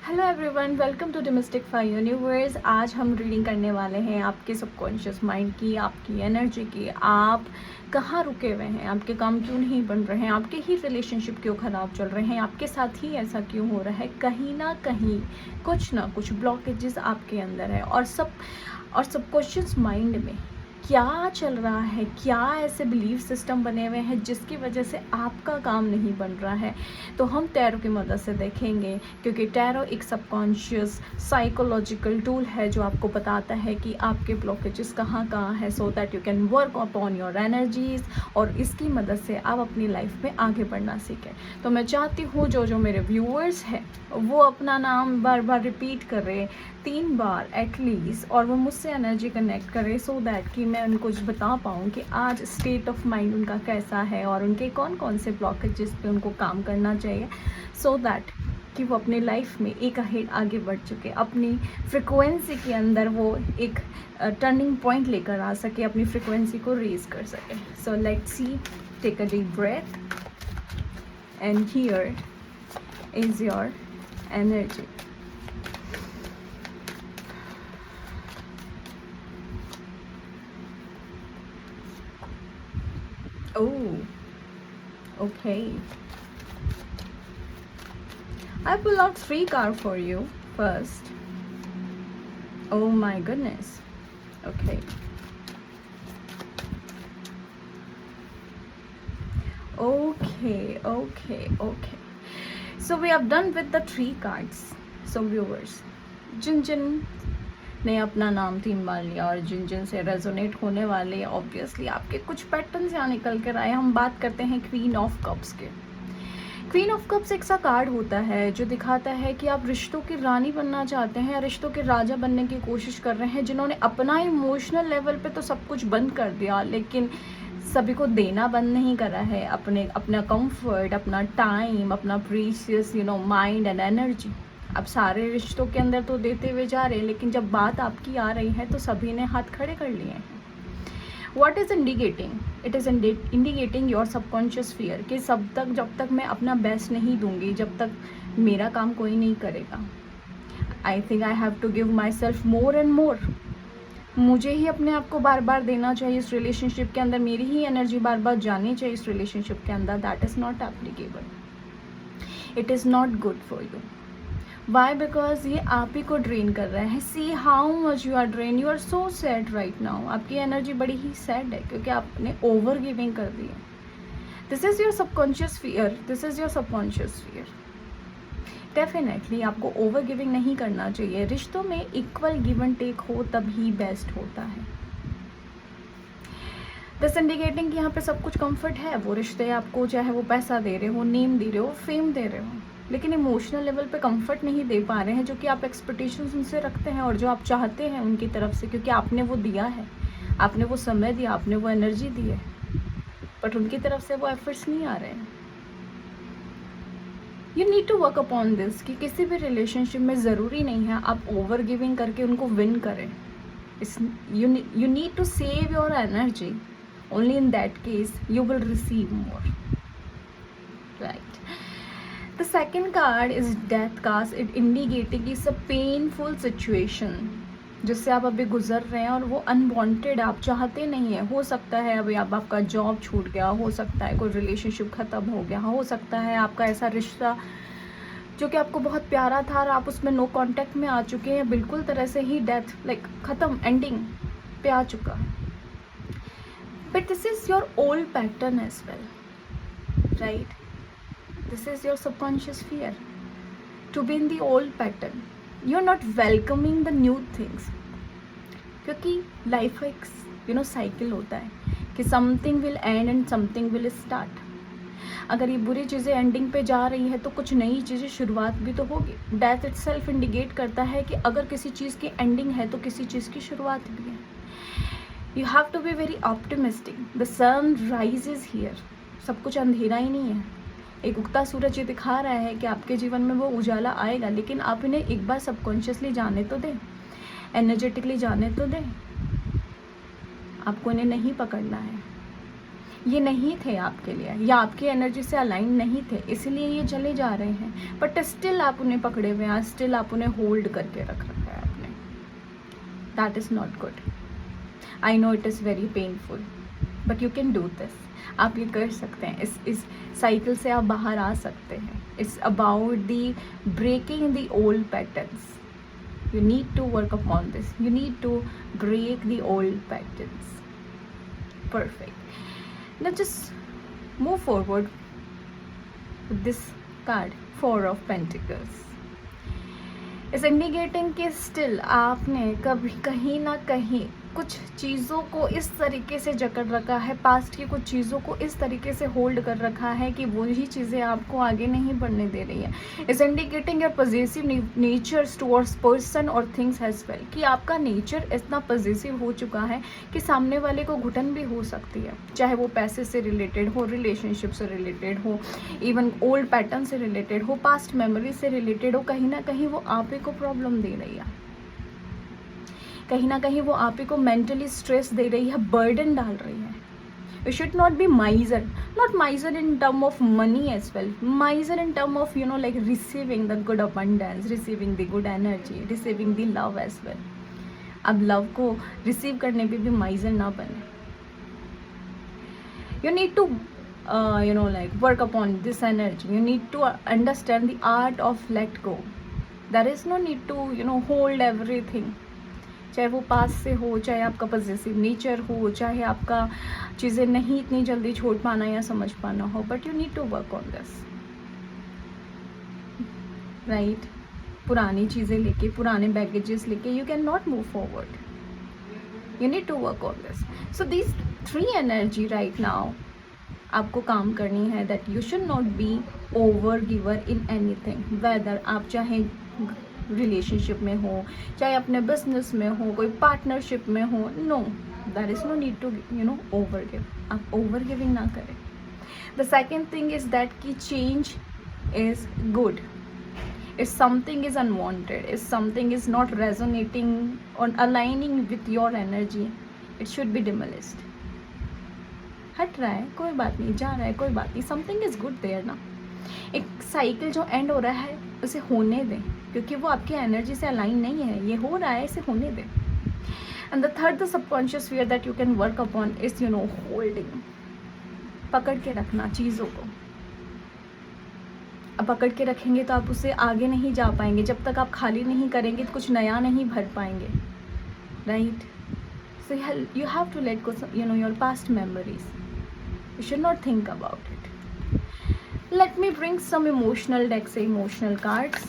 Hello everyone, welcome to demystify universe. आज हम reading करने वाले हैं आपके सबकॉन्शियस माइंड की, आपकी एनर्जी की। आप कहाँ रुके हुए हैं, आपके काम क्यों नहीं बन रहे हैं, आपके ही रिलेशनशिप क्यों ख़राब चल रहे हैं, आपके साथ ही ऐसा क्यों हो रहा है। कहीं ना कहीं कुछ ना कुछ ब्लॉकेजेस आपके अंदर है और सबकॉन्शियस माइंड में क्या चल रहा है, क्या ऐसे बिलीफ सिस्टम बने हुए हैं जिसकी वजह से आपका काम नहीं बन रहा है। तो हम टैरो की मदद से देखेंगे, क्योंकि टैरो एक सबकॉन्शियस साइकोलॉजिकल टूल है जो आपको बताता है कि आपके ब्लॉकेजेस कहाँ कहाँ है, so that you can work upon your energies और इसकी मदद से आप अपनी लाइफ में आगे बढ़ना सीखें। तो मैं चाहती हूँ जो मेरे व्यूअर्स हैं वो अपना नाम बार बार रिपीट कर रहे 3 बार एटलीस्ट, और वो मुझसे एनर्जी कनेक्ट करें सो दैट कि मैं उनको बता पाऊँ कि आज स्टेट ऑफ माइंड उनका कैसा है और उनके कौन कौन से ब्लॉकेजेस पे उनको काम करना चाहिए, सो दैट कि वो अपनी लाइफ में एक अहेड आगे बढ़ चुके, अपनी फ्रिक्वेंसी के अंदर वो एक टर्निंग पॉइंट लेकर आ सके, अपनी फ्रिक्वेंसी को रेज कर सके। So let's see, take a deep breath and here is your energy. Oh, okay. I pull out 3 cards for you first. Oh my goodness. Okay. Okay. So we have done with the 3 cards. So viewers, जिन ने अपना नाम 3 बार लिया और जिन से resonate होने वाले, obviously आपके कुछ पैटर्न्स यहाँ निकल कर आए। हम बात करते हैं क्वीन ऑफ कप्स के। क्वीन ऑफ कप्स एक सा कार्ड होता है जो दिखाता है कि आप रिश्तों की रानी बनना चाहते हैं या रिश्तों के राजा बनने की कोशिश कर रहे हैं, जिन्होंने अपना इमोशनल लेवल पे तो सब कुछ बंद कर दिया लेकिन सभी को देना बंद नहीं करा है, अपना कंफर्ट, अपना टाइम, अपना प्रीशियस माइंड एंड एनर्जी। अब सारे रिश्तों के अंदर तो देते हुए जा रहे हैं, लेकिन जब बात आपकी आ रही है तो सभी ने हाथ खड़े कर लिए हैं। What is indicating? It is indicating your subconscious fear कि जब तक मैं अपना बेस्ट नहीं दूंगी, जब तक मेरा काम कोई नहीं करेगा। I think I have to give myself more and more. मुझे ही अपने आप को बार बार देना चाहिए इस रिलेशनशिप के अंदर, मेरी ही एनर्जी बार बार जानी चाहिए इस रिलेशनशिप के अंदर। That is not applicable, it is not good for you. Why? Because ये आप ही को ड्रेन कर रहा है। See how much you are drain, you are so sad right now. आपकी एनर्जी बड़ी ही सैड है क्योंकि आपने ओवर गिविंग कर दी है। This is your subconscious fear, this is your subconscious fear. Definitely आपको ओवर गिविंग नहीं करना चाहिए। रिश्तों में इक्वल गिव एंड टेक हो तभी बेस्ट होता है। दिस इंडिकेटिंग कि यहाँ पे सब कुछ कंफर्ट है। वो रिश्ते आपको, चाहे वो पैसा दे रहे हो, नेम दे रहे हो, फेम दे रहे हो, लेकिन इमोशनल लेवल पे कंफर्ट नहीं दे पा रहे हैं जो कि आप एक्सपेक्टेशंस उनसे रखते हैं और जो आप चाहते हैं उनकी तरफ से, क्योंकि आपने वो दिया है, आपने वो समय दिया, आपने वो एनर्जी दी है, बट उनकी तरफ से वो एफर्ट्स नहीं आ रहे हैं। You need to work upon this कि किसी भी रिलेशनशिप में ज़रूरी नहीं है आप ओवर गिविंग करके उनको विन करें। You need to save your energy, only in that case you will receive more, right? The second card is death card. It indicating is a painful situation जिससे आप अभी गुजर रहे हैं और वो अनवांटेड, आप चाहते नहीं है। हो सकता है अभी आपका जॉब छूट गया, हो सकता है कोई रिलेशनशिप ख़त्म हो गया, हो सकता है आपका ऐसा रिश्ता जो कि आपको बहुत प्यारा था और आप उसमें नो कांटेक्ट में आ चुके हैं, बिल्कुल तरह से ही डेथ लाइक ख़त्म, एंडिंग पे आ चुका है। But this is your old pattern as well, right? This is your subconscious fear to be in the old pattern. You're not welcoming the new things. क्योंकि लाइफ का एक साइकिल होता है कि something will and and something will start. अगर ये बुरी चीज़ें एंडिंग पे जा रही है तो कुछ नई चीज़ें शुरुआत भी तो होगी। डेथ इटसेल्फ इंडिकेट करता है कि अगर किसी चीज़ की एंडिंग है तो किसी चीज़ की शुरुआत भी है। You have to be very optimistic. The sun rises here. सब कुछ अंधेरा ही नहीं है। एक उगता सूरज ये दिखा रहा है कि आपके जीवन में वो उजाला आएगा, लेकिन आप इन्हें एक बार सबकॉन्शियसली जाने तो दें, एनर्जेटिकली जाने तो दें। आपको इन्हें नहीं पकड़ना है। ये नहीं थे आपके लिए, या आपकी एनर्जी से अलाइन नहीं थे, इसलिए ये चले जा रहे हैं, बट स्टिल आप उन्हें पकड़े हुए हैं, स्टिल आप उन्हें होल्ड करके रख रखा है आपने. That is not good. I know it is very painful, but you can do this. आप ये कर सकते हैं, इस साइकिल से आप बाहर आ सकते हैं. It's about the breaking the old patterns. You need to work upon this. You need to break the old patterns. Perfect. Now just move forward with this card, 4 of Pentacles. Is indicating कि still आपने कभी कहीं ना कहीं कुछ चीज़ों को इस तरीके से जकड़ रखा है, पास्ट की कुछ चीज़ों को इस तरीके से होल्ड कर रखा है कि वही चीज़ें आपको आगे नहीं बढ़ने दे रही है. Is indicating your positive natures towards person और थिंग्स एज वेल, कि आपका नेचर इतना पॉजिटिव हो चुका है कि सामने वाले को घुटन भी हो सकती है, चाहे वो पैसे से रिलेटेड हो, रिलेशनशिप से रिलेटेड हो, इवन ओल्ड पैटर्न से रिलेटेड हो, पास्ट मेमोरी से रिलेटेड हो. कहीं ना कहीं वो आप ही को प्रॉब्लम दे रही है, कहीं ना कहीं वो आप ही को मेंटली स्ट्रेस दे रही है, बर्डन डाल रही है. You should not be miser, not miser in term of money as well, miser in term of like receiving the good abundance, receiving the good energy, receiving the love as well. अब love को receive करने पे भी miser ना बने. You need to like work upon this energy. You need to understand the art of let go. There is no need to hold everything. चाहे वो पास से हो, चाहे आपका पॉजिटिव नेचर हो, चाहे आपका चीज़ें नहीं इतनी जल्दी छोड़ पाना या समझ पाना हो, but you need to work on this, right. पुरानी चीज़ें लेके, पुराने बैगेजेस लेके you can not move forward. You need to work on this. So these 3 energy right now आपको काम करनी है, that you should not be over giver in anything. Whether आप चाहे रिलेशनशिप में हो, चाहे अपने बिजनेस में हो, कोई पार्टनरशिप में हो, no, there is no need to over give. आप ओवर गिविंग ना करें. The second thing is that कि change is good. If something is unwanted, if something is not resonating और aligning with your energy, it should be demolished. हट रहा है कोई बात नहीं, जा रहा है कोई बात नहीं, समथिंग इज गुड देयर ना. एक साइकिल जो एंड हो रहा है उसे होने दें, क्योंकि वो आपकी एनर्जी से अलाइन नहीं है. ये हो रहा है, इसे होने दें. And the third, the subconscious fear that you can work upon is holding. पकड़ के रखना चीज़ों को. अब पकड़ के रखेंगे तो आप उससे आगे नहीं जा पाएंगे. जब तक आप खाली नहीं करेंगे तो कुछ नया नहीं भर पाएंगे, right. So you have to let go your past memories. You should not think about it. Let me bring some emotional deck से emotional cards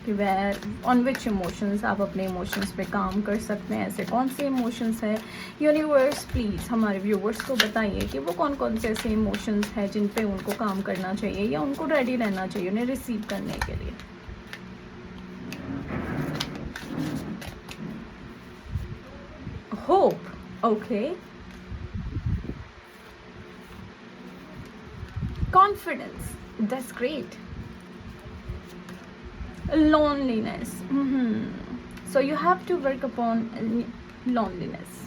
कि where on which emotions आप अपने emotions पे काम कर सकते हैं. ऐसे कौन से emotions है. यूनिवर्स प्लीज़ हमारे व्यूवर्स को बताइए कि वो कौन कौन से ऐसे emotions हैं जिन पे उनको काम करना चाहिए या उनको रेडी रहना चाहिए उन्हें रिसीव करने के लिए. Hope. Okay. Confidence, that's great. Loneliness, so you have to work upon loneliness.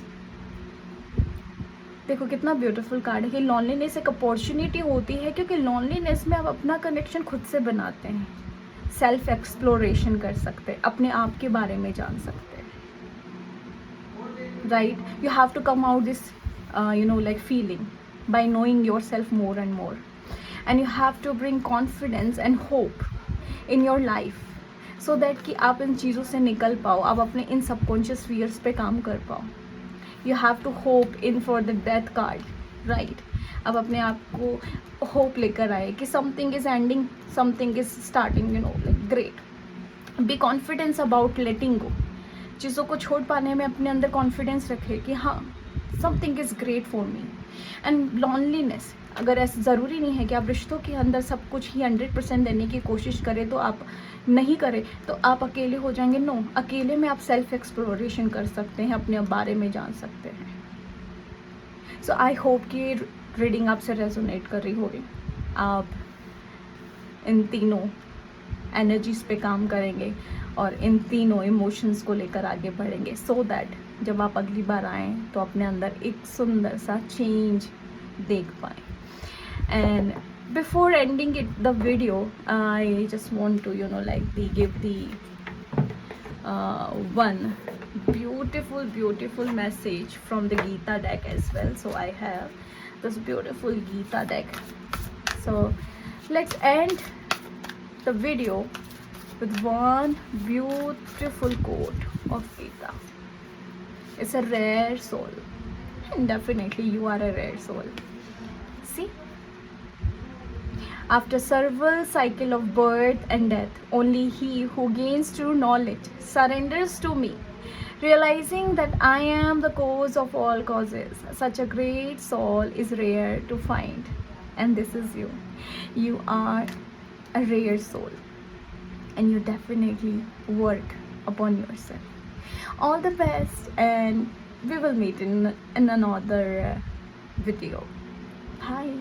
देखो कितना ब्यूटीफुल कार्ड है कि लॉनलीनेस एक अपॉर्चुनिटी होती है, क्योंकि लॉनलीनेस में आप अपना कनेक्शन खुद से बनाते हैं, सेल्फ एक्सप्लोरेशन कर सकते हैं, अपने आप के बारे में जान सकते हैं, right. You have to come out this like feeling by knowing yourself more and more. And you have to bring confidence and hope in your life so that कि आप इन चीज़ों से निकल पाओ, आप अपने इन सबकॉन्शियस फियर्स पे काम कर पाओ. You have to hope in for the death card, right. अब अपने आप को होप लेकर आए कि something is ending, something is starting, like great. Be confident about letting go. चीज़ों को छोड़ पाने में अपने अंदर कॉन्फिडेंस रखे कि हाँ something is great for me. And loneliness, अगर ऐसा ज़रूरी नहीं है कि आप रिश्तों के अंदर सब कुछ ही 100% देने की कोशिश करें तो आप नहीं करें तो आप अकेले हो जाएंगे. नो, अकेले में आप सेल्फ एक्सप्लोरेशन कर सकते हैं, अपने बारे में जान सकते हैं. सो आई होप कि रीडिंग आपसे रेजोनेट कर रही होगी. आप इन तीनों एनर्जीज़ पे काम करेंगे और इन तीनों इमोशंस को लेकर आगे बढ़ेंगे, सो दैट जब आप अगली बार आएँ तो अपने अंदर एक सुंदर सा चेंज देख पाए. And before ending the video, I just want to give the one beautiful message from the Gita deck as well. So I have this beautiful Gita deck. So let's end the video with one beautiful quote of Gita. It's a rare soul, and definitely you are a rare soul. See, after several cycle of birth and death, only he who gains true knowledge surrenders to me, realizing that I am the cause of all causes. Such a great soul is rare to find, and this is you. You are a rare soul, and you definitely work upon yourself. All the best, and we will meet in another video. Bye.